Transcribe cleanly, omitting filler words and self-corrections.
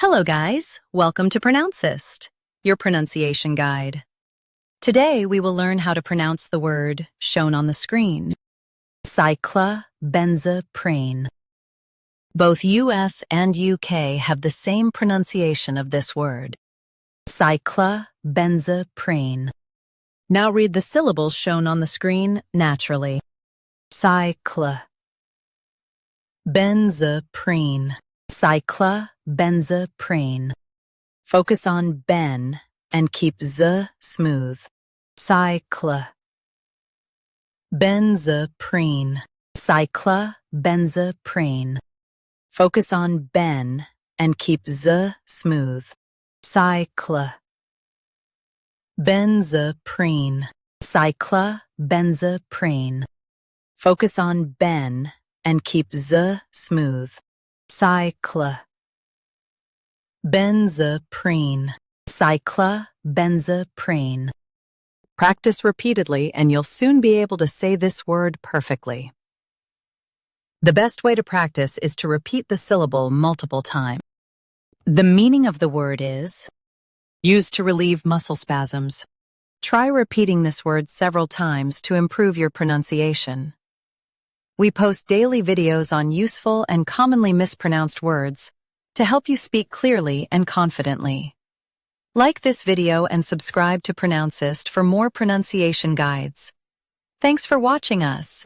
Hello guys, welcome to Pronouncist, your pronunciation guide. Today we will learn how to pronounce the word shown on the screen, cyclobenzaprine. Both US and UK have the same pronunciation of this word, cyclobenzaprine. Now read the syllables shown on the screen naturally. Cyclobenzaprine. Cyclobenzaprine. Focus on ben and keep z smooth. Cyclobenzaprine. Cyclobenzaprine. Focus on ben and keep z smooth. Cyclobenzaprine. Cyclobenzaprine. Focus on ben and keep z smooth. Cyclobenzaprine. Cyclobenzaprine. Practice repeatedly and you'll soon be able to say this word perfectly. The best way to practice is to repeat the syllable multiple times. The meaning of the word is used to relieve muscle spasms. Try repeating this word several times to improve your pronunciation. We post daily videos on useful and commonly mispronounced words to help you speak clearly and confidently. Like this video and subscribe to Pronouncist for more pronunciation guides. Thanks for watching us.